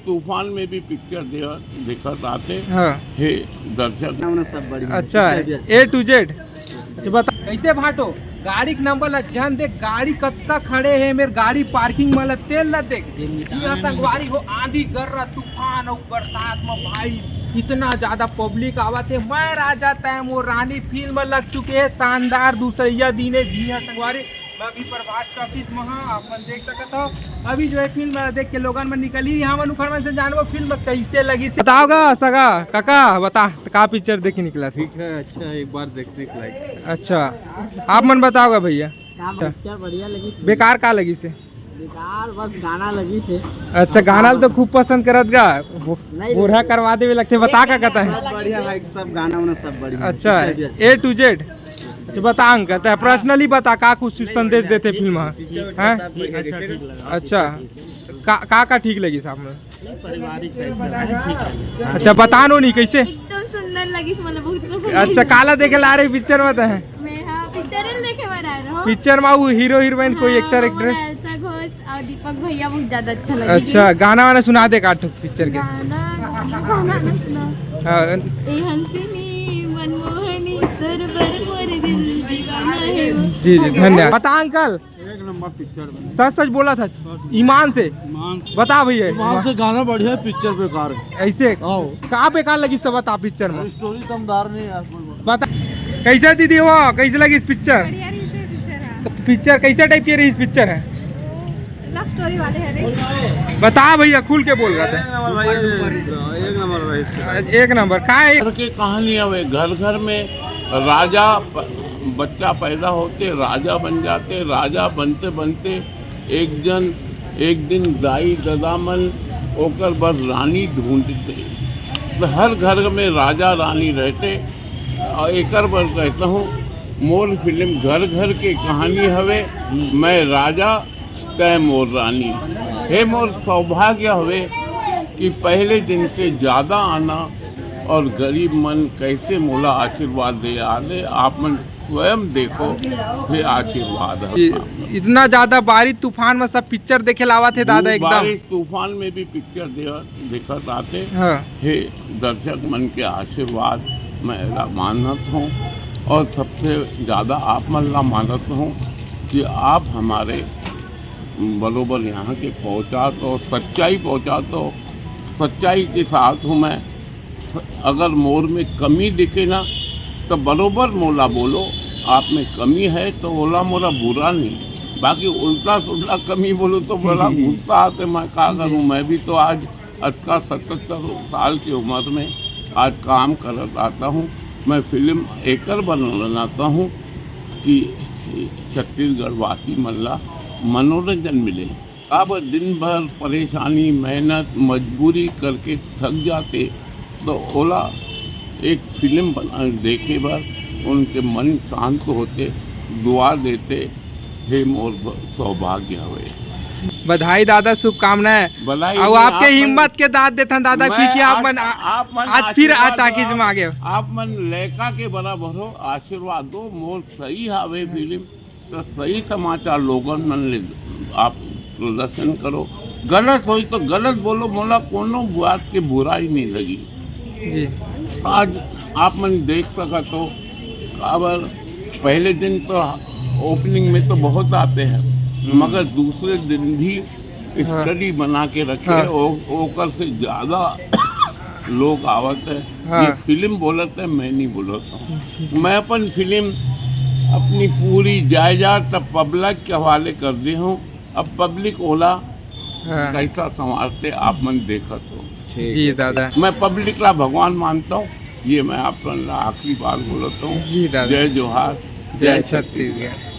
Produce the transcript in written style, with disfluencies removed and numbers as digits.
तूफान में भी पिक्चर देखत आते हाँ हे दर्शक सब बढ़िया। अच्छा A to Z। तो बता कैसे भाटो गाड़ी के नंबर ला जान देख, गाड़ी कत्ता खड़े है मेरे गाड़ी पार्किंग में ला तेल ला देख जिया संगवारी हो आंधी गर्रा तूफान और बरसात में भाई इतना ज्यादा पब्लिक आवत है। मैं राजा तैम वो रानी फिल्म लग चुके है शानदार दूसरिया दिन है जिया संगवारी। मैं अभी प्रभास का ऑफिस में हाँ आप मन देख सकत हो। अभी जो है फिल्म देख के लोगन में निकली यहाँ मन उखर में से जानबो फिल्म कैसे लगी बताओगा सगा काका बता का पिक्चर देखी निकला था। ठीक है, अच्छा एक बार देखने के लायक। अच्छा आप मन बताओगा भैया पिक्चर बढ़िया लगी। बेकार का लगी से? बेकार बस गाना लगी से। अच्छा गाना तो खूब पसंद करत गा बूढ़ा करवा देवे लगते बता का कहता है। सब बढ़िया भाई, सब गाना उन्हें सब बढ़िया। अच्छा A to Z। तो बता अंक कहता है पर्सनली बता का कुछ संदेश देते फिल्म है। अच्छा का ठीक लगी साहब में? पारिवारिक। अच्छा बता नो नहीं कैसे एकदम सुंदर लगी मतलब बहुत पसंद। अच्छा काला देखे ला रहे पिक्चर में है मैं हां पिक्चर देखे बना रहा हूं। पिक्चर में वो हीरो हीरोइन कोई एक्टर एक्ट्रेस ऐसा घोष और दीपक भैया बहुत ज्यादा अच्छा लगा। अच्छा गाना वाना सुना दे काट पिक्चर के। गाना हाँ, ए हंसनी मनमोहनी सरबर मोर दिल दीवाना है वो। जी जी धन्यवाद। बता अंकल एक नंबर पिक्चर सच सच बोला था ईमान से बता भैया। वहाँ से गाना बढ़िया है, पिक्चर बेकार है। ऐसे कहाँ बेकार लगी सब बता पिक्चर में स्टोरी दमदार नहीं है। बता कैसे दीदी वो कैसे लगी इस पिक्चर? बढ़िया रही से पिक्चर है। पिक्चर कैसे टाइप की रही इस पिक्चर है? लव स्टोरी वाले है। बता भैया खुल के बोल रहा था। एक नंबर भाई, एक नंबर का है घर की कहानी है। घर घर में राजा बच्चा पैदा होते राजा बन जाते, राजा बनते बनते एक दिन दाई ददामन होकर बस रानी ढूंढते। तो हर घर में राजा रानी रहते। और एक बार कहता हूँ मोर फिल्म घर घर की कहानी हवे, मैं राजा तय मोर रानी। हे मोर सौभाग्य हवे कि पहले दिन से ज़्यादा आना और गरीब मन कैसे मोला आशीर्वाद दे आले। आप मन स्वयं देखो ये आशीर्वाद है। इतना ज्यादा बारिश तूफान में सब पिक्चर देखे लावा थे दादा एकदम। बारिश तूफान में भी पिक्चर देखत आते। हाँ। हे दर्शक मन के आशीर्वाद मैं मानत हूँ और सबसे ज़्यादा आप मन ला मानत हूँ कि आप हमारे बरोबर यहाँ के पहुँचा तो सच्चाई पहुँचा तो सच्चाई के साथ हूँ मैं। अगर मोर में कमी दिखे ना तो बरोबर मोला बोलो, आप में कमी है तो ओला मोरा बुरा नहीं, बाकी उल्टा सुल्टा कमी बोलो तो बड़ा गुस्सा आते। मैं क्या करूँ, मैं भी तो आज 77 साल की उम्र में आज काम कर आता हूँ। मैं फिल्म एकर बनाता हूँ कि छत्तीसगढ़ वासी मल्ला मनोरंजन मिले। अब दिन भर परेशानी मेहनत मजबूरी करके थक जाते तो ओला एक फिल्म बना देखे बार उनके मन शांत होते, दुआ देते। हे मोर सौभाग्य हुए। बधाई दादा, शुभकामनाएं। और आपके हिम्मत के दाद देता दादा क्योंकि आप आज फिर टाकीज में आ गए। आप मन लड़का के बराबर हो, आशीर्वाद दो। मोर सही हावे फिल्म तो सही समाचार लोगन मन ले आप प्रदर्शन करो। गलत हो तो गलत बोलो, मोला कोनो बात के बुराई नहीं लगी जी। आज आप मन देख सका तो खबर पहले दिन तो ओपनिंग में तो बहुत आते हैं, मगर दूसरे दिन भी स्टडी बना के रखे ओकर से ज़्यादा लोग आवत है। ये फिल्म बोलत है, मैं नहीं बोलता हूँ। मैं अपन फिल्म अपनी पूरी जायदाद तब पब्लिक के हवाले कर दी हूँ। अब पब्लिक ओला कैसा संवारते आप मन देखा तो जी दादा। मैं पब्लिक ला भगवान मानता हूँ। ये मैं आप आखिरी बार बोलता हूँ। जी दादा। जय जोहार, जय छत्तीसगढ़।